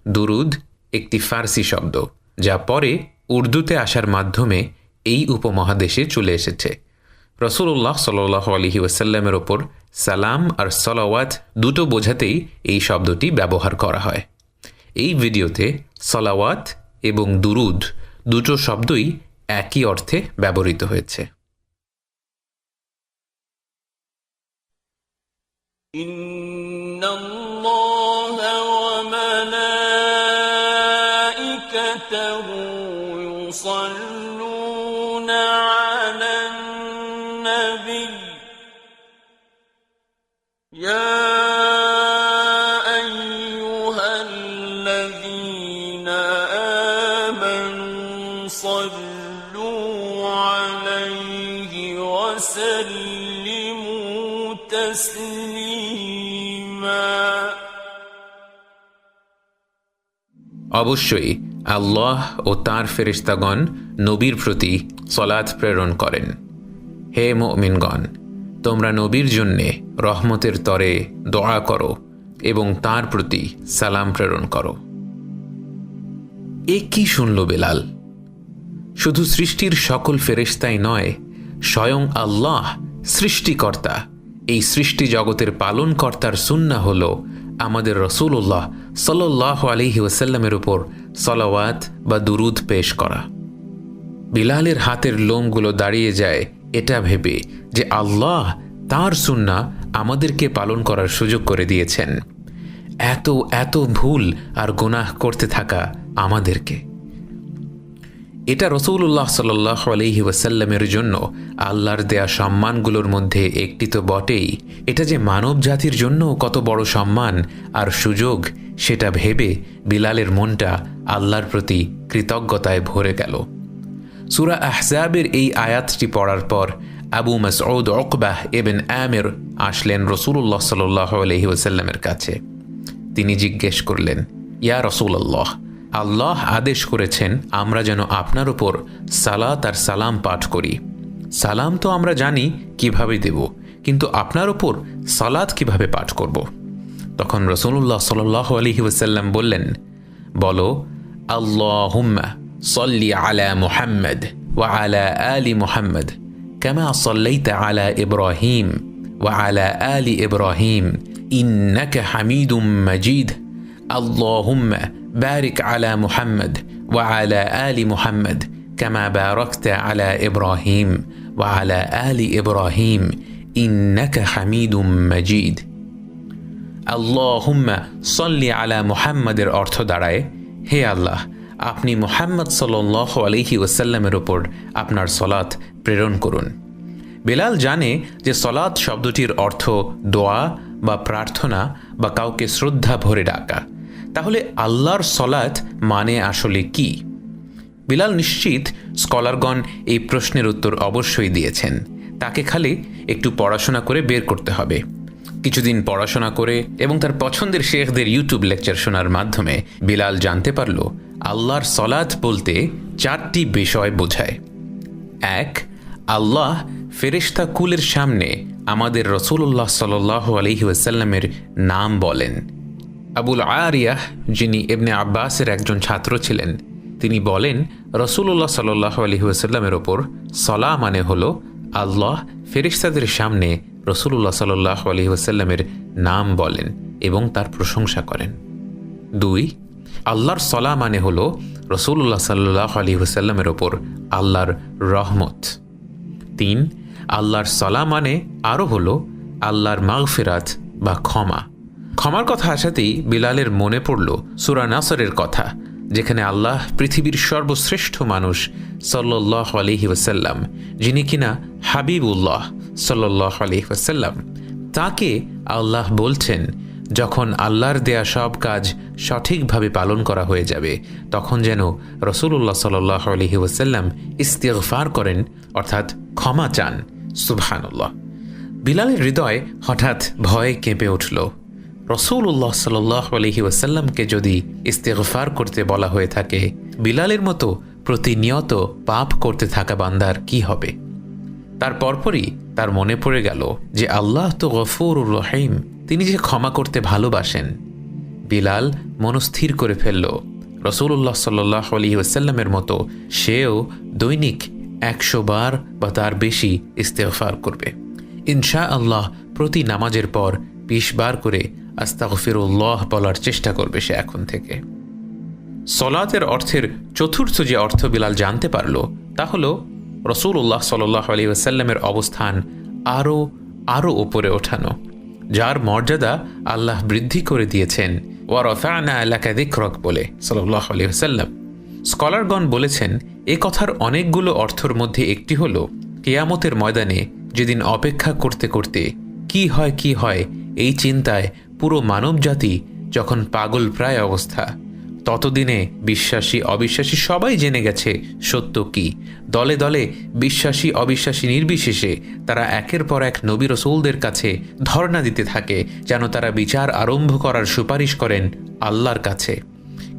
দুরুদ একটি ফার্সি শব্দ, যা পরে উর্দুতে আসার মাধ্যমে এই উপমহাদেশে চলে এসেছে। রাসূলুল্লাহ সাল্লাল্লাহু আলাইহি ওয়াসাল্লামের ওপর সালাম আর সলাওয়াত দুটো বোঝাতেই এই শব্দটি ব্যবহার করা হয়। এই ভিডিওতে সলাওয়াত এবং দুরুদ দুটো শব্দই একই অর্থে ব্যবহৃত হয়েছে। ইন্নাল্লাহা ওয়া মালাইকাতাহু ইউসাল্লুনা আলান নবী ইয়া আইয়ুহাল্লাযীনা আমানু সাল্লু আলাইহি ওয়া সাল্লিমু তাসলিমা। অবশ্যই আল্লাহ ও তাঁর ফেরেশতাগণ নবীর প্রতি সলাত প্রেরণ করেন। হে মুমিনগণ, তোমরা নবীর জন্যে রহমতের তরে দোয়া করো এবং তাঁর প্রতি সালাম প্রেরণ করো। এ কি শুনল বেলাল? শুধু সৃষ্টির সকল ফেরেশতাই নয়, স্বয়ং আল্লাহ সৃষ্টিকর্তা, এই সৃষ্টি জগতের পালনকর্তার সুন্নাহ হল আমাদের রাসূলুল্লাহ সাল্লাল্লাহু আলাইহি ওয়াসাল্লামের উপর সলাওয়াত বা দুরুদ পেশ করা। বিলালের হাতের লোমগুলো দাঁড়িয়ে যায় এটা ভেবে যে আল্লাহ তাঁর সুন্নাহ আমাদেরকে পালন করার সুযোগ করে দিয়েছেন। এত এত ভুল আর গুনাহ করতে থাকা আমাদেরকে। এটা রাসূলুল্লাহ সাল্লাল্লাহু আলাইহি ওয়াসাল্লামের জন্য আল্লাহর দেয়া সম্মানগুলোর মধ্যে একটি তো বটেই, এটা যে মানব জাতির জন্য কত বড় সম্মান আর সুযোগ সেটা ভেবে বিলালের মনটা আল্লাহর প্রতি কৃতজ্ঞতায় ভরে গেল। সূরা আহজাবের এই আয়াতটি পড়ার পর আবু মাসউদ উকবাহ ইবনে আমির আসলেন রাসূলুল্লাহ সাল্লাল্লাহু আলাইহি ওয়াসাল্লামের কাছে। তিনি জিজ্ঞেস করলেন, ইয়া রাসূলুল্লাহ, আল্লাহ আদেশ করেছেন আমরা যেন আপনার উপর সালাত আর সালাম পাঠ করি। সালাম তো আমরা জানি কিভাবে দেব, কিন্তু আপনার উপর সালাত কিভাবে পাঠ করব? তখন রাসূলুল্লাহ সাল্লাল্লাহু আলাইহি ওয়াসাল্লাম বললেন, বলো আল্লাহুম্মা সাল্লি আলা মুহাম্মদ ওয়া আলা আলি মুহাম্মদ কামা সাল্লাইতা আলা ইব্রাহিম ওয়া আলা আলি ইব্রাহিম ইন্নাকা হামিদুম মাজিদ। আল্লাহুম্মা বারিক আলা মুহাম্মদ ওয়া আলা আলি মুহাম্মদ কামা বারাকতা আলা ইব্রাহিম ওয়া আলা আলি ইব্রাহিম ইন্নাকা হামিদুম মাজিদ। আল্লাহুম্মা সাল্লি আলা মুহাম্মদের অর্থ দাঁড়ায়, হে আল্লাহ, আপনি মুহাম্মদ সাল্লাল্লাহু আলাইহি ওয়াসাল্লামের উপর আপনার সলাত প্রেরণ করুন। বেলাল জানে যে সলাত শব্দটির অর্থ দোয়া বা প্রার্থনা বা কাউকে শ্রদ্ধা ভরে ডাকা। তাহলে আল্লাহর সলাত মানে আসলে কি? বিলাল নিশ্চিত স্কলারগণ এই প্রশ্নের উত্তর অবশ্যই দিয়েছেন। তাকে খালি একটু পড়াশোনা করে বের করতে হবে। কিছুদিন পড়াশোনা করে এবং তার পছন্দের শেখদের ইউটিউব লেকচার শোনার মাধ্যমে বিলাল জানতে পারল আল্লাহর সলাত বলতে চারটি বিষয় বোঝায়। এক, আল্লাহ ফেরেশতা কুলের সামনে আমাদের রাসূলুল্লাহ সাল্লাল্লাহু আলাইহি ওয়াসাল্লামের নাম বলেন। আবুল আরিয়াহ, যিনি ইবনে আব্বাসের একজন ছাত্র ছিলেন, তিনি বলেন রাসূলুল্লাহ সাল্লাল্লাহু আলাইহি ওয়াসাল্লামের ওপর সলা মানে হলো আল্লাহ ফেরেশতাদের সামনে রাসূলুল্লাহ সাল্লাল্লাহু আলাইহি ওয়াসাল্লামের নাম বলেন এবং তার প্রশংসা করেন। দুই, আল্লাহর সলা মানে হলো রাসূলুল্লাহ সাল্লাল্লাহু আলাইহি ওয়াসাল্লামের ওপর আল্লাহর রহমত। তিন, আল্লাহর সলা মানে আরও হলো আল্লাহর মাগফিরাত বা ক্ষমা। ক্ষমার কথা আসাতেই বিলালের মনে পড়ল সূরা নাসরের কথা, যেখানে আল্লাহ পৃথিবীর সর্বশ্রেষ্ঠ মানুষ সাল্লাল্লাহু আলাইহি ওয়াসাল্লাম, যিনি কিনা হাবিবুল্লাহ সাল্লাল্লাহু আলাইহি ওয়াসাল্লাম, তাকে আল্লাহ বলছেন যখন আল্লাহর দেয়া সব কাজ সঠিকভাবে পালন করা হয়ে যাবে তখন যেন রাসূলুল্লাহ সাল্লাল্লাহু আলাইহি ওয়াসাল্লাম ইস্তিগফার করেন, অর্থাৎ ক্ষমা চান। সুবহানাল্লাহ! বিলালের হৃদয় হঠাৎ ভয়ে কেঁপে উঠল। রাসূলুল্লাহ সাল্লাল্লাহু আলাইহি ওয়াসাল্লামকে যদি ইস্তিগফার করতে বলা হয়ে থাকে, বিলালের মতো প্রতিনিয়ত পাপ করতে থাকা বান্দার কি হবে? তার পরপরই তার মনে পড়ে গেল যে আল্লাহ তো গফুরুর রহিম, তিনি যে ক্ষমা করতে ভালোবাসেন। বিলাল মনস্থির করে ফেলল রাসূলুল্লাহ সাল্লাল্লাহু আলাইহি ওয়াসাল্লামের মতো সেও দৈনিক 100 বার বা তার বেশি ইস্তেগফার করবে। ইনশাআল্লাহ প্রতি নামাজের পর 20 বার করে আস্তাগফিরুল্লাহ বলার চেষ্টা করবে সে এখন থেকে। সলাতের অর্থের চতুর্থ যে অর্থ বিলাল জানতে পারল তা হল রাসূলুল্লাহ সাল্লাল্লাহু আলাইহি ওয়াসাল্লামের অবস্থান আরও উপরে ওঠানো, যার মর্যাদা আল্লাহ বৃদ্ধি করে দিয়েছেন ওয়া রাফা'না লাকা যিকরাক বলে সাল্লাল্লাহু আলাইহি ওয়াসাল্লাম। স্কলারগণ বলেছেন এ কথার অনেকগুলো অর্থের মধ্যে একটি হল কিয়ামতের ময়দানে যেদিন অপেক্ষা করতে করতে কি হয় এই চিন্তায় পুরো মানবজাতি যখন পাগল প্রায় অবস্থা, ততদিনে বিশ্বাসী অবিশ্বাসী সবাই জেনে গেছে সত্য কি। দলে দলে বিশ্বাসী অবিশ্বাসী নির্বিশেষে তারা একের পর এক নবী রাসূলদের কাছে ধর্ণা দিতে থাকে যেন তারা বিচার আরম্ভ করার সুপারিশ করেন আল্লাহর কাছে।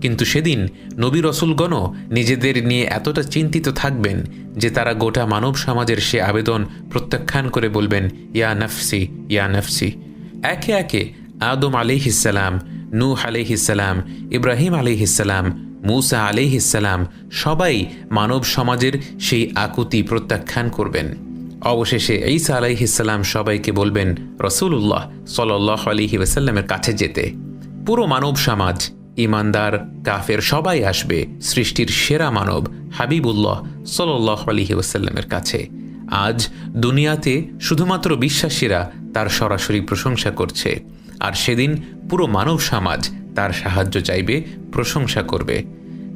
কিন্তু সেদিন নবী রাসূলগণও নিজেদের নিয়ে এতটা চিন্তিত থাকবেন যে তারা গোটা মানব সমাজের সে আবেদন প্রত্যাখ্যান করে বলবেন ইয়া নফসি ইয়া নফসি। একে একে আদম আলাইহিসসালাম, নূহ আলাইহিসসালাম, ইব্রাহিম আলাইহিসসালাম, মূসা আলাইহিসসালাম সবাই মানব সমাজের সেই আকুতি প্রত্যাখ্যান করবেন। অবশেষে ঈসা আলাইহিসসালাম সবাইকে বলবেন রাসূলুল্লাহ সাল্লাল্লাহু আলাইহি ওয়াসাল্লামের কাছে যেতে। পুরো মানব সমাজ ইমানদার কাফের সবাই আসবে সৃষ্টির সেরা মানব হাবিবুল্লাহ সাল্লাল্লাহু আলাইহি ওয়াসাল্লামের কাছে। আজ দুনিয়াতে শুধুমাত্র বিশ্বাসীরা তার সরাসরি প্রশংসা করছে, আর সেদিন পুরো মানব সমাজ তার সাহায্য চাইবে, প্রশংসা করবে।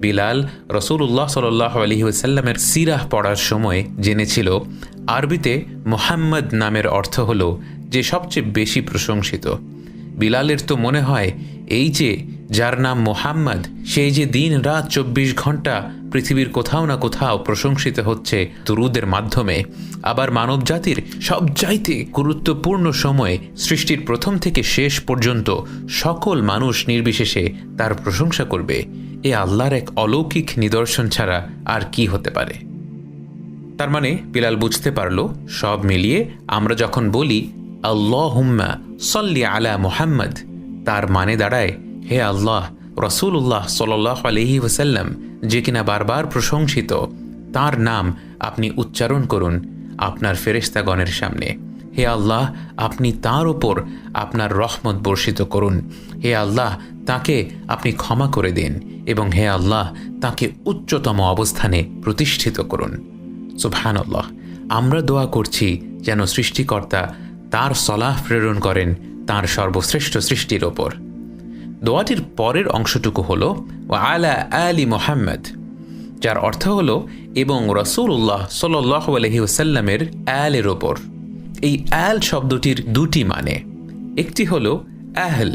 বিলাল রাসূলুল্লাহ সাল্লাল্লাহু আলাইহি ওয়াসাল্লামের সিরাহ পড়ার সময় জেনেছিল আরবিতে মুহাম্মদ নামের অর্থ হল যে সবচেয়ে বেশি প্রশংসিত। বিলালের তো মনে হয় এই যে যার নাম মুহাম্মদ, সেই যে দিন রাত 24 ঘন্টা পৃথিবীর কোথাও না কোথাও প্রশংসিত হচ্ছে দুরূদের মাধ্যমে। আবার মানব জাতির সবচাইতে গুরুত্বপূর্ণ সময়ে সৃষ্টির প্রথম থেকে শেষ পর্যন্ত সকল মানুষ নির্বিশেষে তার প্রশংসা করবে। এ আল্লাহর এক অলৌকিক নিদর্শন ছাড়া আর কি হতে পারে? তার মানে বিলাল বুঝতে পারল সব মিলিয়ে আমরা যখন বলি আল্লাহুম্মা সাল্লি আলা মুহাম্মদ, তার মানে দাঁড়ায় হে আল্লাহ, রাসূলুল্লাহ সাল্লাল্লাহু আলাইহি ওয়াসাল্লাম যে কিনা বারবার প্রশংসিত, তার নাম আপনি উচ্চারণ করুন আপনার ফেরেশতাগণের সামনে। হে আল্লাহ, আপনি তার ওপর আপনার রহমত বর্ষিত করুন। হে আল্লাহ, তাকে আপনি ক্ষমা করে দিন এবং হে আল্লাহ, তাকে উচ্চতম অবস্থানে প্রতিষ্ঠিত করুন। সুবহানাল্লাহ। আমরা দোয়া করছি যেন সৃষ্টিকর্তা তার সলাহ প্রেরণ করেন তার সর্বশ্রেষ্ঠ সৃষ্টির ওপর। দোয়াটির পরের অংশটুকু হল ওয়া আলা আলি মুহাম্মদ, যার অর্থ হল এবং রাসূলুল্লাহ সাল্লাল্লাহু আলাইহি ওয়াসাল্লামের আলের ওপর। এই আল শব্দটির দুটি মানে, একটি হল আহল,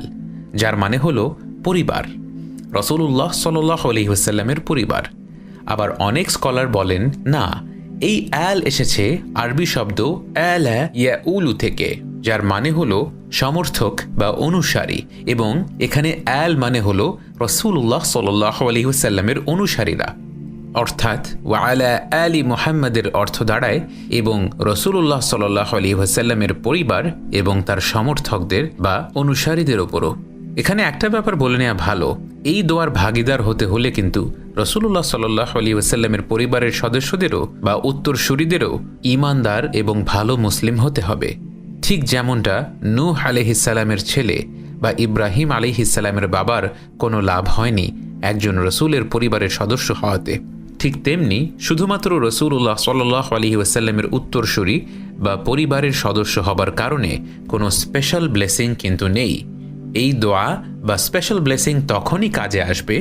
যার মানে হল পরিবার, রাসূলুল্লাহ সাল্লাল্লাহু আলাইহি ওয়াসাল্লামের পরিবার। আবার অনেক স্কলার বলেন না, এই আল এসেছে আরবি শব্দ আলা ইয়াউলু থেকে, যার মানে হলো সমর্থক বা অনুসারী, এবং এখানে আল মানে হলো রাসূলুল্লাহ সাল্লাল্লাহু আলাইহি ওয়াসাল্লামের অনুসারীরা। অর্থাৎ ওয়া আলা আলি মুহাম্মাদের অর্থ দাঁড়ায় এবং রাসূলুল্লাহ সাল্লাল্লাহু আলাইহি ওয়াসাল্লামের পরিবার এবং তার সমর্থকদের বা অনুসারীদের ওপরও। এখানে একটা ব্যাপার বলে নেওয়া ভালো, এই দোয়ার ভাগিদার হতে হলে কিন্তু রাসূলুল্লাহ সাল্লাল্লাহু আলাইহি ওয়াসাল্লামের পরিবারের সদস্যদেরও বা উত্তরসূরিদেরও ঈমানদার এবং ভালো মুসলিম হতে হবে। ঠিক যেমনটা নূহ আলাইহিসসালামের ছেলে বা ইব্রাহিম আলাইহিসসালামের বাবার কোনো লাভ হয়নি একজন রসুলের পরিবারের সদস্য হওয়াতে, ঠিক তেমনি শুধুমাত্র রাসূলুল্লাহ সাল্লাল্লাহু আলাইহি ওয়াসাল্লামের উত্তরসূরি বা পরিবারের সদস্য হবার কারণে কোনো স্পেশাল ব্লেসিং কিন্তু নেই। এই দোয়া বা স্পেশাল ব্লেসিং তখনই কাজে আসবে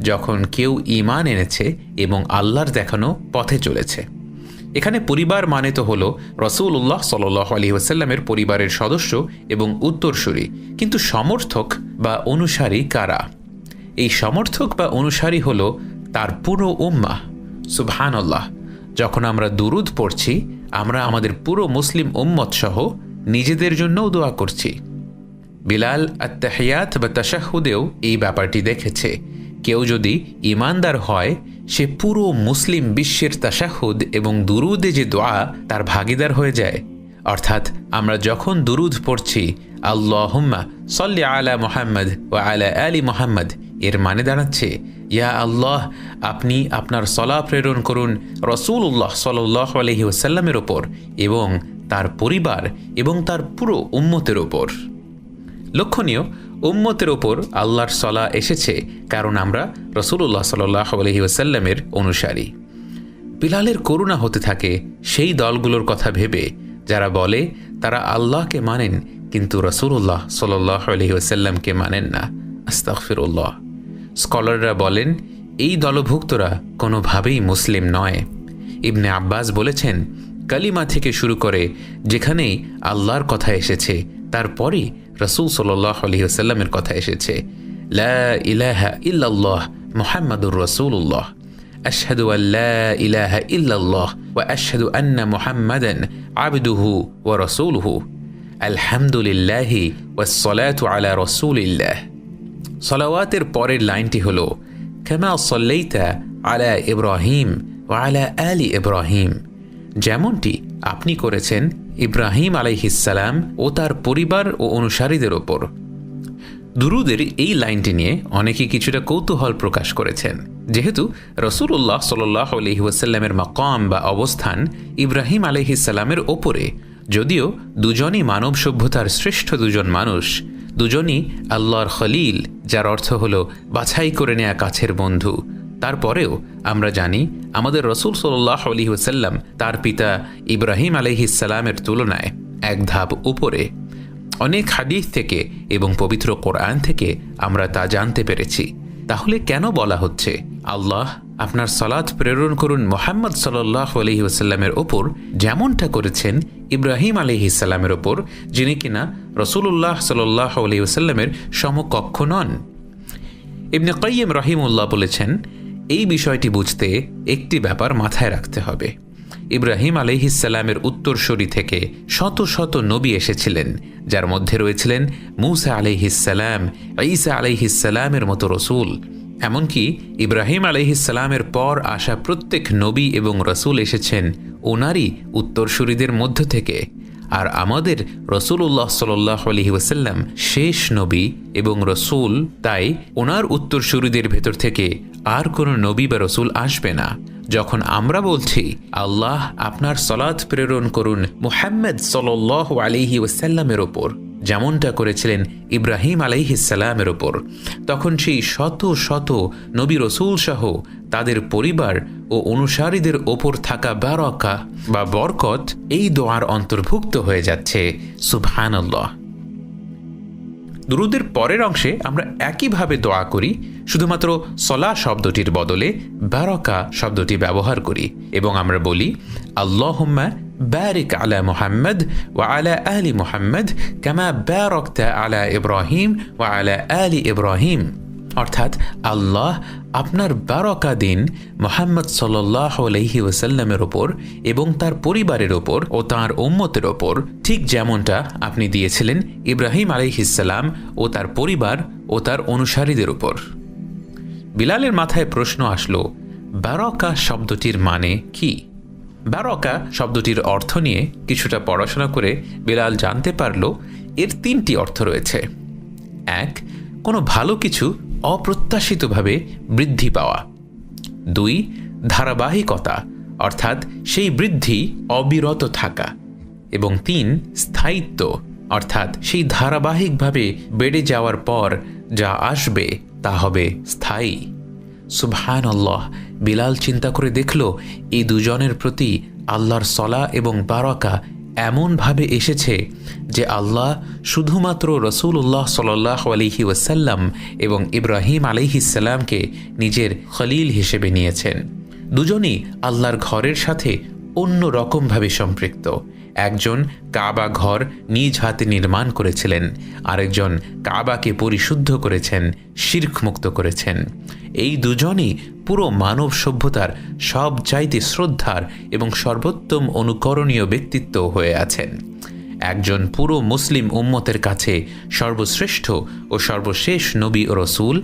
যখন কেউ ঈমান এনেছে এবং আল্লাহর দেখানো পথে চলেছে। এখানে পরিবার মানে তো হলো রাসূলুল্লাহ সাল্লাল্লাহু আলাইহি ওয়াসাল্লামের পরিবারের সদস্য এবং উত্তরসূরি, কিন্তু সমর্থক বা অনুসারী কারা? এই সমর্থক বা অনুসারী হলো তার পুরো উম্মাহ। সুবহানাল্লাহ। যখন আমরা দুরুদ পড়ছি, আমরা আমাদের পুরো মুসলিম উম্মত সহ নিজেদের জন্যও দোয়া করছি। বিলাল আত-তাহিয়াত বা তাশাহুদেও এই ব্যাপারটি দেখেছে। কেউ যদি ঈমানদার হয়, সে পুরো মুসলিম বিশ্বের তাশাহুদ এবং দুরুদে যে দোয়া তার ভাগিদার হয়ে যায়। অর্থাৎ আমরা যখন দুরুদ পড়ছি, আল্লাহুম্মা সাল্লি আলা মুহাম্মদ ওয়া আলা আলি মুহাম্মদ এর মানে দাঁড়াচ্ছে, ইয়া আল্লাহ, আপনি আপনার সলা প্রেরণ করুন রাসূলুল্লাহ সাল্লাল্লাহু আলাইহি ওয়াসাল্লামের ওপর এবং তার পরিবার এবং তার পুরো উম্মতের ওপর। লক্ষণীয়, উম্মতের ওপর আল্লাহর সলা এসেছে কারণ আমরা রাসূলুল্লাহ সাল্লাল্লাহু আলাইহি ওয়াসাল্লামের অনুসারী। বিলালের করুণা হতে থাকে সেই দলগুলোর কথা ভেবে যারা বলে তারা আল্লাহকে মানেন কিন্তু রাসূলুল্লাহ সাল্লাল্লাহু আলাইহি ওয়াসাল্লামকে মানেন না। আস্তাগফিরুল্লাহ। স্কলাররা বলেন এই দলভুক্তরা কোনোভাবেই মুসলিম নয়। ইবনে আব্বাস বলেছেন, কালিমা থেকে শুরু করে যেখানেই আল্লাহর কথা এসেছে তারপরই রাসূল সাল্লাল্লাহু আলাইহি ওয়াসাল্লামের কথা এসেছে। লা ইলাহা ইল্লাল্লাহ মুহাম্মাদুর রাসূলুল্লাহ, আশহাদু আল লা ইলাহা ইল্লাল্লাহ ওয়া আশহাদু আন্না মুহাম্মাদান আবদুহু ওয়া রাসূলুহু, আলহামদুলিল্লাহি ওয়াস সালাতু আলা রাসূলিল্লাহ। সালাওয়াতের পরের লাইনটি হলো, কামা সাল্লাইতা আলা ইব্রাহিম ওয়া আলা আলি ইব্রাহিম, যেমনটি আপনি করেছেন ইব্রাহিম আলাইহিস সালাম ও তার পরিবার ও অনুসারীদের ওপর। দুরুদের এই লাইনটি নিয়ে অনেকে কিছুটা কৌতূহল প্রকাশ করেছেন, যেহেতু রাসূলুল্লাহ সাল্লাল্লাহু আলাইহি ওয়াসাল্লামের মাকাম বা অবস্থান ইব্রাহিম আলাইহিস সালামের ওপরে, যদিও দুজনই মানব সভ্যতার শ্রেষ্ঠ দুজন মানুষ, দুজনই আল্লাহর খলিল, যার অর্থ হল বাছাই করে নেয়া কাছের বন্ধু। তারপরেও আমরা জানি আমাদের রাসূল সাল্লাল্লাহু আলাইহি ওয়াসাল্লাম তার পিতা ইব্রাহিম আলাইহিস সালামের তুলনায় এক ধাপ উপরে। অনেক হাদিস থেকে এবং পবিত্র কোরআন থেকে আমরা তা জানতে পেরেছি। তাহলে কেন বলা হচ্ছে আল্লাহ আপনার সালাত প্রেরণ করুন মুহাম্মদ সাল্লাল্লাহু আলাইহি ওয়াসাল্লামের ওপর, যেমনটা করেছেন ইব্রাহিম আলাইহিস সালামের ওপর, যিনি কিনা রাসূলুল্লাহ সাল্লাল্লাহু আলাইহি ওয়াসাল্লামের সমকক্ষ নন? ইবনে কাইয়িম রাহিমাহুল্লাহ বলেছেন, এই বিষয়টি বুঝতে একটি ব্যাপার মাথায় রাখতে হবে। ইব্রাহিম আলাইহিস সালামের উত্তরসূরি থেকে শত শত নবী এসেছিলেন, যার মধ্যে রয়েছিলেন মূসা আলাইহিস সালাম, ঈসা আলাইহিস সালামের মতো রসূল। এমনকি ইব্রাহিম আলাইহিস সালামের পর আসা প্রত্যেক নবী এবং রসূল এসেছেন ওনারই উত্তরসূরিদের মধ্য থেকে। আর আমাদের রাসূলুল্লাহ সাল্লাল্লাহু আলাইহি ওয়াসাল্লাম শেষ নবী এবং রসূল, তাই ওনার উত্তরসূরিদের ভেতর থেকে আর কোনো নবী বা রসূল আসবে না। যখন আমরা বলছি আল্লাহ আপনার সালাত প্রেরণ করুন মুহাম্মদ সাল্লাল্লাহু আলাইহি ওয়াসাল্লামের ওপর, যেমনটা করেছিলেন ইব্রাহিম আলাইহিস সালামের ওপর, তখন সেই শত শত নবী রসূল সহ তাদের পরিবার ও অনুসারীদের ওপর থাকা বারাকা বা বরকত এই দোয়ার অন্তর্ভুক্ত হয়ে যাচ্ছে। সুবহানাল্লাহ। দুরুদের পরের অংশে আমরা একইভাবে দোয়া করি, শুধুমাত্র সলা শব্দটির বদলে বারাকা শব্দটি ব্যবহার করি এবং আমরা বলি আল্লাহুম্মা বারিক আলা মুহাম্মদ ওয়া আলা আলি মুহাম্মদ কামা বারাকতা আলা ইব্রাহিম ওয়া আলা আলি ইব্রাহিম, অর্থাৎ আল্লাহ আপনার বারাকা দিন মুহাম্মদ সাল্লাল্লাহু আলাইহি ওয়াসাল্লামের ওপর এবং তার পরিবারের ওপর ও তার উম্মতের ওপর, ঠিক যেমনটা আপনি দিয়েছিলেন ইব্রাহিম আলাইহিস সালাম ও তার পরিবার ও তার অনুসারীদের ওপর। বিলালের মাথায় প্রশ্ন আসলো, বারাকা শব্দটির মানে কি? বারাকা শব্দটির অর্থ নিয়ে কিছুটা পড়াশোনা করে বিলাল জানতে পারল এর তিনটি অর্থ রয়েছে। এক, কোনো ভালো কিছু অপ্রত্যাশিতভাবে বৃদ্ধি পাওয়া। দুই, ধারাবাহিকতা, অর্থাৎ সেই বৃদ্ধি অবিরত থাকা। এবং তিন, স্থায়িত্ব, অর্থাৎ সেই ধারাবাহিকভাবে বেড়ে যাওয়ার পর যা আসবে তা হবে স্থায়ী। সুবহানাল্লাহ। বিলাল চিন্তা করে দেখল এই দুজনের প্রতি আল্লাহর সলা এবং বারাকা এমনভাবে এসেছে যে আল্লাহ শুধুমাত্র রাসূলুল্লাহ সাল্লাল্লাহু আলাইহি ওয়াসাল্লাম এবং ইব্রাহিম আলাইহিস সালামকে নিজের খলিল হিসেবে নিয়েছেন। দুজনই আল্লাহর ঘরের সাথে অন্য রকমভাবে সম্পৃক্ত। একজন কাবা ঘর নিজ হাতে নির্মাণ করেছিলেন, আরেকজন কাবাকে পরিশুদ্ধ করেছেন, শিরক মুক্ত করেছেন। এই দুজনই পুরো মানব সভ্যতার সবচাইতে শ্রদ্ধার এবং সর্বোত্তম অনুকরণীয় ব্যক্তিত্ব হয়ে আছেন। একজন পুরো মুসলিম উম্মতের কাছে সর্বশ্রেষ্ঠ ও সর্বশেষ নবী ও রসূল,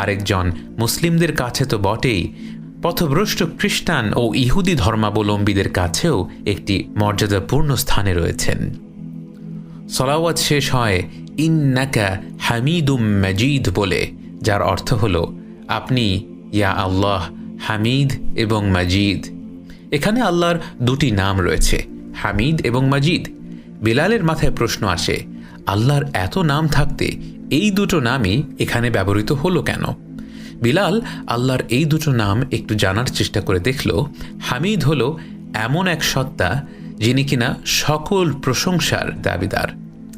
আরেকজন মুসলিমদের কাছে তো বটেই, পথভ্রষ্ট খ্রিস্টান ও ইহুদি ধর্মাবলম্বীদের কাছেও একটি মর্যাদাপূর্ণ স্থানে রয়েছেন। সলাওয়াত শেষ হয় ইন্নাকা হামিদুম মাজিদ বলে, যার অর্থ হলো আপনি ইয়া আল্লাহ হামিদ এবং মাজিদ। এখানে আল্লাহর দুটি নাম রয়েছে, হামিদ এবং মাজিদ। বিলালের মাথায় প্রশ্ন আসে, আল্লাহর এত নাম থাকতে এই দুটো নামই এখানে ব্যবহৃত হলো কেন? বিলাল আল্লাহর এই দুটো নাম একটু জানার চেষ্টা করে দেখল। হামিদ হলো এমন এক সত্তা যিনি কিনা সকল প্রশংসার দাবিদার।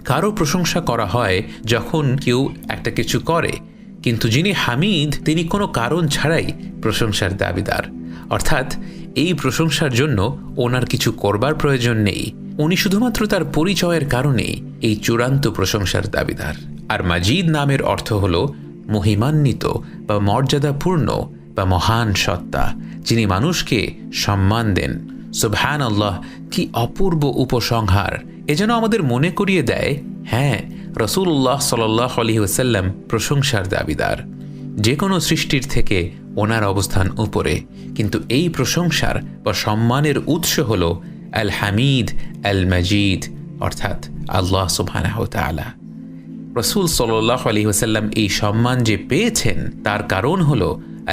কারো প্রশংসা করা হয় যখন কেউ একটা কিছু করে, কিন্তু যিনি হামিদ তিনি কোনো কারণ ছাড়াই প্রশংসার দাবিদার। অর্থাৎ এই প্রশংসার জন্য ওনার কিছু করবার প্রয়োজন নেই, উনি শুধুমাত্র তার পরিচয়ের কারণেই এই চূড়ান্ত প্রশংসার দাবিদার। আর মাজিদ নামের অর্থ হলো মহিমান্বিত বা মর্যাদাপূর্ণ বা মহান সত্তা, যিনি মানুষকে সম্মান দেন। সুবহানাল্লাহ, কি অপূর্ব উপসংহার! এ যেন আমাদের মনে করিয়ে দেয়, হ্যাঁ, রাসূলুল্লাহ সাল্লাল্লাহু আলাইহি ওয়াসাল্লাম প্রশংসার দাবিদার। যে কোনো সৃষ্টির থেকে ওনার অবস্থান উপরে, কিন্তু এই প্রশংসার বা সম্মানের উৎস হল আল হামিদ আল মাজিদ, অর্থাৎ আল্লাহ সুবহানাহু ওয়া তাআলা। রাসূল সাল্লাল্লাহু আলাইহি ওয়াসাল্লাম এই সম্মান যে পেয়েছেন তার কারণ হল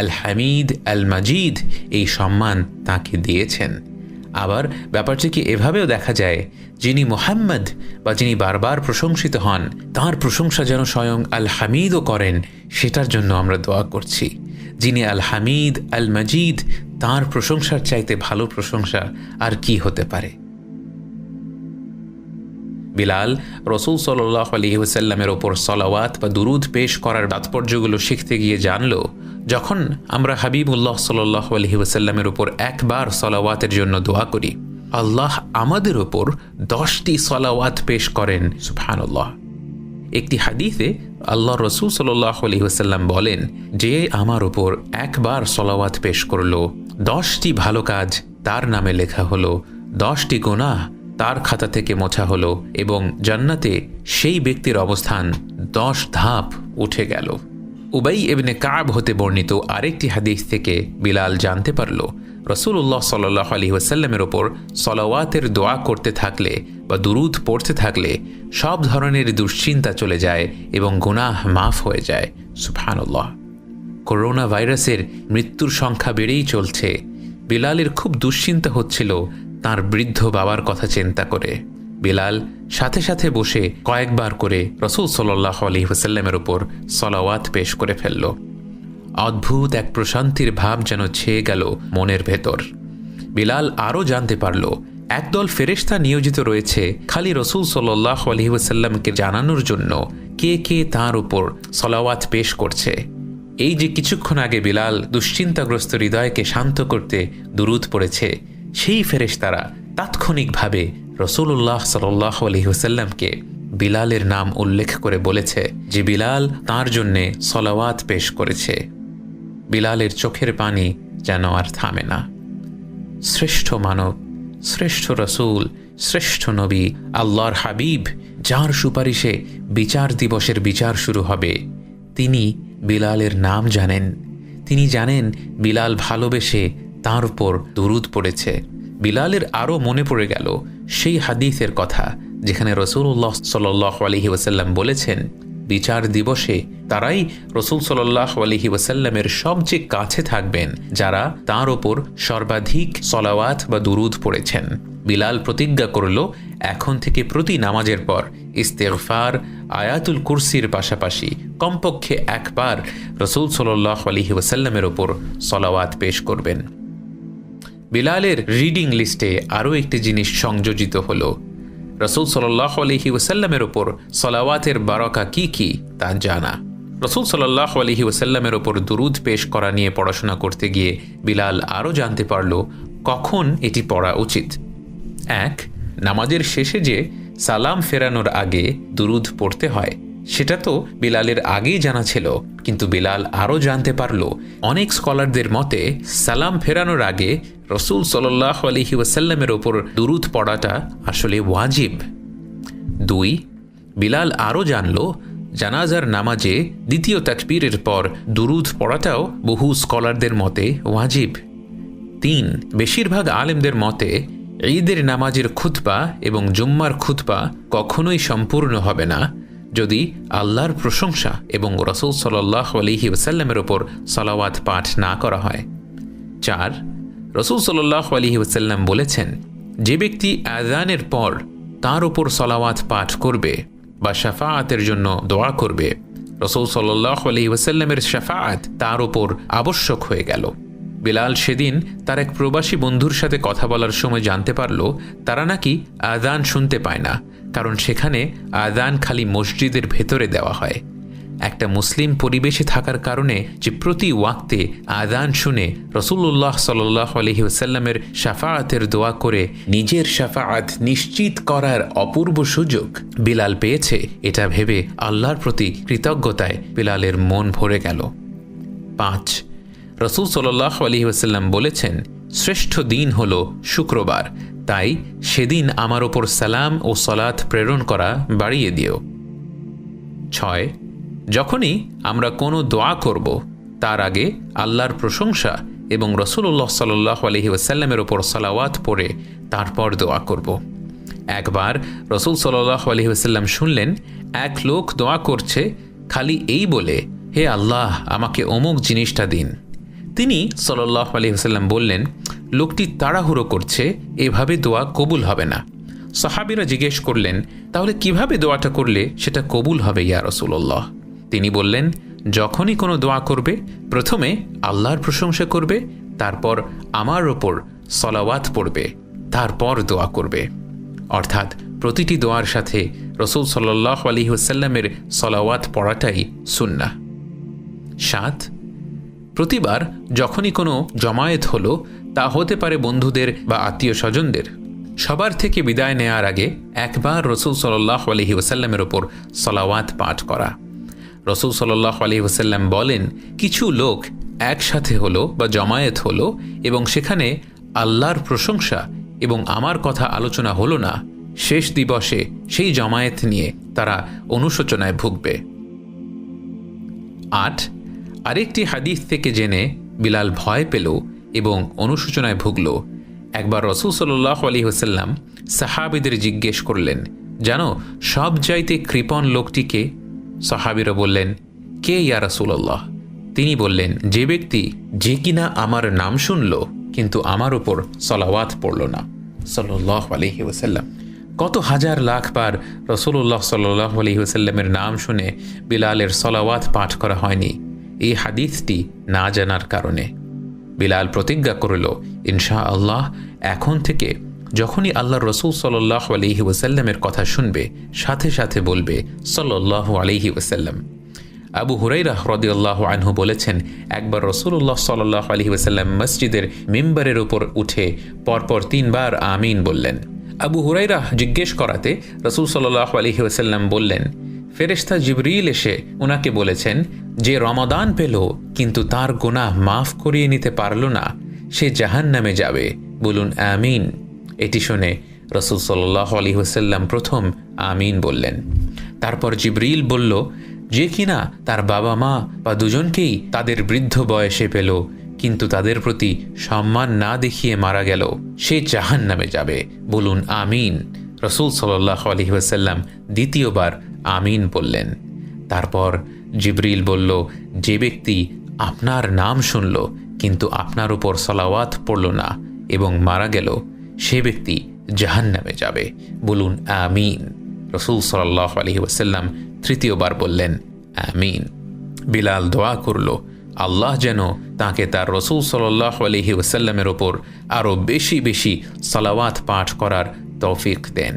আল হামিদ আল মাজিদ এই সম্মান তাকে দিয়েছেন। আবার ব্যাপারটিকে এভাবেও দেখা যায়, যিনি মুহাম্মদ বা যিনি বারবার প্রশংসিত হন তাঁর প্রশংসা যেন স্বয়ং আল হামিদও করেন, সেটার জন্য আমরা দোয়া করছি। যিনি আল হামিদ আল মাজিদ, তাঁর প্রশংসার চাইতে ভালো প্রশংসা আর কি হতে পারে? বিলাল রাসূল সাল্লাল্লাহু আলাইহি ওয়াসাল্লামের ওপর সালাওয়াত বা দুরুদ পেশ করার তাৎপর্যগুলো শিখতে গিয়ে জানল, যখন আমরা হাবিবুল্লাহ সাল্লাল্লাহু আলাইহি ওয়াসাল্লামের ওপর একবার সালাওয়াতের জন্য দোয়া করি, আল্লাহ আমাদের ওপর 10টি সালাওয়াত পেশ করেন। সুবহানাল্লাহ। একটি হাদিসে আল্লাহ রাসূল সাল্লাল্লাহু আলাইহি ওয়াসাল্লাম বলেন, যে আমার ওপর একবার সালাওয়াত পেশ করল, 10টি ভালো কাজ তার নামে লেখা হলো, 10টি গুনাহ তার খাতা থেকে মোছা হলো এবং জান্নাতে সেই ব্যক্তির অবস্থান 10 ধাপ উঠে গেল। উবাই ইবনে কাব হতে বর্ণিত আরেকটি হাদিস থেকে বিলাল জানতে পারল, রাসূলুল্লাহ সাল্লাল্লাহু আলাইহি ওয়াসাল্লামের ওপর সালাওয়াতের দোয়া করতে থাকলে বা দুরুদ পড়তে থাকলে সব ধরনের দুশ্চিন্তা চলে যায় এবং গুনাহ মাফ হয়ে যায়। সুবহানাল্লাহ। করোনা ভাইরাসের মৃত্যুর সংখ্যা বেড়েই চলছে। বিলালের খুব দুশ্চিন্তা হচ্ছিল তার বৃদ্ধ বাবার কথা চিন্তা করে। বিলাল সাথে সাথে বসে কয়েকবার করে রাসূল সাল্লাল্লাহু আলাইহি ওয়াসাল্লামের উপর সালাওয়াত পেশ করে ফেলল। অদ্ভুত এক প্রশান্তির ভাব যেন ছেয়ে গেল মনের ভেতর। বিলাল আরও জানতে পারল, একদল ফেরেশতা নিয়োজিত রয়েছে খালি রাসূল সাল্লাল্লাহু আলাইহি ওয়াসাল্লামকে জানানোর জন্য কে কে তাঁর উপর সালাওয়াত পেশ করছে। এই যে কিছুক্ষণ আগে বিলাল দুশ্চিন্তাগ্রস্ত হৃদয়কে শান্ত করতে দুরুদ পড়েছে, সেই ফেরেশতারা তাৎক্ষণিকভাবে রাসূলুল্লাহ সাল্লাল্লাহু আলাইহি ওয়াসাল্লামকে বিলালের নাম উল্লেখ করে বলেছে যে বিলাল তাঁর জন্যে সালাওয়াত পেশ করেছে। বিলালের চোখের পানি যেন আর থামে না। শ্রেষ্ঠ মানব, শ্রেষ্ঠ রাসূল, শ্রেষ্ঠ নবী, আল্লাহর হাবিব, যার সুপারিশে বিচার দিবসের বিচার শুরু হবে, তিনি বিলালের নাম জানেন। তিনি জানেন বিলাল ভালোবেসে তাঁর উপর দুরুদ পড়েছে। বিলালের আরও মনে পড়ে গেল সেই হাদিসের কথা যেখানে রাসূলুল্লাহ সাল্লাল্লাহু আলাইহি ওয়াসাল্লাম বলেছেন, বিচার দিবসে তারাই রাসূল সাল্লাল্লাহু আলাইহি ওয়াসাল্লামের সবচেয়ে কাছে থাকবেন যারা তাঁর ওপর সর্বাধিক সালাওয়াত বা দুরুদ পড়েছেন। বিলাল প্রতিজ্ঞা করল, এখন থেকে প্রতি নামাজের পর ইস্তেগফার, আয়াতুল কুরসির পাশাপাশি কমপক্ষে একবার রাসূল সাল্লাল্লাহু আলাইহি ওয়াসাল্লামের ওপর সালাওয়াত পেশ করবেন। বিলালের রিডিং লিস্টে আরও একটি জিনিস সংযোজিত হলো, রাসূল সাল্লাল্লাহু আলাইহি ওয়াসাল্লামের ওপর সালাওয়াতের বারাকা কি কি তা জানা। রাসূল সাল্লাল্লাহু আলাইহি ওয়াসাল্লামের ওপর দুরুদ পেশ করা নিয়ে পড়াশোনা করতে গিয়ে বিলাল আরও জানতে পারল কখন এটি পড়া উচিত। 1. নামাজের শেষে যে সালাম ফেরানোর আগে দুরুদ পড়তে হয়, সেটা তো বিলালের আগেই জানা ছিল, কিন্তু বিলাল আরও জানতে পারল অনেক স্কলারদের মতে সালাম ফেরানোর আগে রাসূল সাল্লাল্লাহু আলাইহি ওয়াসাল্লামের ওপর দুরুদ পড়াটা আসলে ওয়াজিব। 2. বিলাল আরও জানল জানাজার নামাজে দ্বিতীয় তাকবীরের পর দুরুদ পড়াটাও বহু স্কলারদের মতে ওয়াজিব। 3. বেশিরভাগ আলেমদের মতে ঈদের নামাজের খুতবা এবং জুম্মার খুতবা কখনোই সম্পূর্ণ হবে না যদি আল্লাহর প্রশংসা এবং রাসূল সাল্লাল্লাহু আলাইহি ওয়াসাল্লামের ওপর সালাওয়াত পাঠ না করা হয়। 4, রাসূল সাল্লাল্লাহু আলাইহি ওয়াসাল্লাম বলেছেন, যে ব্যক্তি আযানের পর তার ওপর সালাওয়াত পাঠ করবে বা শাফাআতের জন্য দোয়া করবে, রাসূল সাল্লাল্লাহু আলাইহি ওয়াসাল্লামের শাফাআত তার ওপর আবশ্যক হয়ে গেল। বিলাল সেদিন তার এক প্রবাসী বন্ধুর সাথে কথা বলার সময় জানতে পারল তারা নাকি আযান শুনতে পায় না, কারণ সেখানে আযান খালি মসজিদের ভেতরে দেওয়া হয়। একটা মুসলিম পরিবেশে থাকার কারণে যে প্রতি ওয়াক্তে আযান শুনে রাসূলুল্লাহ সাল্লাল্লাহু আলাইহি ওয়াসাল্লামের শাফাআতের দোয়া করে নিজের শাফাআত নিশ্চিত করার অপূর্ব সুযোগ বিলাল পেয়েছে, এটা ভেবে আল্লাহর প্রতি কৃতজ্ঞতায় বিলালের মন ভরে গেল। 5, রাসূল সাল্লাল্লাহু আলাইহি ওয়াসাল্লাম বলেছেন, শ্রেষ্ঠ দিন হলো শুক্রবার, তাই সেদিন আমার ওপর সালাম ও সালাত প্রেরণ করা বাড়িয়ে দিও। 6, যখনই আমরা কোনো দোয়া করব তার আগে আল্লাহর প্রশংসা এবং রাসূলুল্লাহ সাল্লাল্লাহু আলাইহি ওয়াসাল্লামের ওপর সালাওয়াত পড়ে তারপর দোয়া করব। একবার রাসূল সাল্লাল্লাহু আলাইহি ওয়াসাল্লাম শুনলেন এক লোক দোয়া করছে খালি এই বলে, হে আল্লাহ আমাকে অমুক জিনিসটা দিন। তিনি সাল্লাল্লাহু আলাইহি ওয়াসাল্লাম বললেন, লোকটি তাড়াহুড়ো করছে, এভাবে দোয়া কবুল হবে না। সাহাবীরা জিজ্ঞেস করলেন, তাহলে কিভাবে দোয়াটা করলে সেটা কবুল হবে ইয়া রাসূলুল্লাহ? তিনি বললেন, যখনই কোনো দোয়া করবে প্রথমে আল্লাহর প্রশংসা করবে, তারপর আমার ওপর সালাওয়াত পড়বে, তারপর দোয়া করবে। অর্থাৎ প্রতিটি দোয়ার সাথে রাসূল সাল্লাল্লাহু আলাইহি ওয়াসাল্লামের সালাওয়াত পড়াটাই সুন্নাহ। 7, প্রতিবার যখনই কোনো জমায়েত হলো, তা হতে পারে বন্ধুদের বা আত্মীয় স্বজনদের, সবার থেকে বিদায় নেয়ার আগে একবার রাসূল সাল্লাল্লাহু আলাইহি ওয়াসাল্লামের ওপর সালাওয়াত পাঠ করা। রাসূল সাল্লাল্লাহু আলাইহি ওয়াসাল্লাম বলেন, কিছু লোক একসাথে হলো বা জমায়েত হলো এবং সেখানে আল্লাহর প্রশংসা এবং আমার কথা আলোচনা হলো না, শেষ দিবসে সেই জমায়েত নিয়ে তারা অনুশোচনায় ভুগবে। 8, আরেকটি হাদিস থেকে জেনে বিলাল ভয় পেল এবং অনুশোচনায় ভুগল। একবার রাসূল সাল্লাল্লাহু আলাইহি ওয়াসাল্লাম সাহাবীদের জিজ্ঞেস করলেন, জানো সব চাইতে কৃপণ লোকটিকে? সাহাবীরা বললেন, কে ইয়া রাসূলুল্লাহ? তিনি বললেন, যে ব্যক্তি যে কিনা আমার নাম শুনল কিন্তু আমার উপর সালাওয়াত পড়ল না সাল্লাল্লাহু আলাইহি ওয়াসাল্লাম। কত হাজার লাখ বার রাসূলুল্লাহ সাল্লাল্লাহু আলাইহি ওয়াসাল্লামের নাম শুনে বিলালের সালাওয়াত পাঠ করা হয়নি এই হাদিসটি না জানার কারণে। বিলাল প্রতিজ্ঞা করল, ইনশাআল্লাহ এখন থেকে যখনই আল্লাহর রাসূল সাল্লাল্লাহু আলাইহি ওয়াসাল্লামের কথা শুনবে সাথে সাথে বলবে সাল্লাল্লাহু আলাইহি ওয়াসাল্লাম। আবু হুরাইরা রাদিয়াল্লাহু আনহু বলেছেন, একবার রাসূলুল্লাহ সাল্লাল্লাহু আলাইহি ওয়াসাল্লাম মসজিদের মিম্বরের উপর উঠে পরপর 3 বার আমিন বললেন। আবু হুরাইরা জিজ্ঞেস করাতে রাসূল সাল্লাল্লাহু আলাইহি ওয়াসাল্লাম বললেন, ফেরেশতা জিবরিল এসে ওনাকে বলেছেন, যে রমাদান পেল কিন্তু তার গুনাহ মাফ করিয়ে নিতে পারল না, সে জাহান্নামে যাবে, বলুন আমিন। এটি শুনে রাসূল সাল্লাল্লাহু আলাইহি ওয়াসাল্লাম প্রথম আমিন বললেন। তারপর জিবরিল বলল, যে কিনা তার বাবা মা বা দুজনকেই তাদের বৃদ্ধ বয়সে পেল কিন্তু তাদের প্রতি সম্মান না দেখিয়ে মারা গেল, সে জাহান্নামে যাবে, বলুন আমিন। রাসূল সাল্লাল্লাহু আলাইহি ওয়াসাল্লাম দ্বিতীয়বার আমিন বললেন। তারপর জিবরিল বলল, যে ব্যক্তি আপনার নাম শুনল কিন্তু আপনার উপর সালাওয়াত পড়ল না এবং মারা গেল, সে ব্যক্তি জাহান্নামে যাবে, বলুন আমিন। রাসূল সাল্লাল্লাহু আলাইহি ওয়াসাল্লাম তৃতীয়বার বললেন আমিন। বিলাল দোয়া করল, আল্লাহ যেন তাকে তার রাসূল সাল্লাল্লাহু আলাইহি ওয়াসাল্লামের ওপর আরও বেশি বেশি সালাওয়াত পাঠ করার তৌফিক দেন।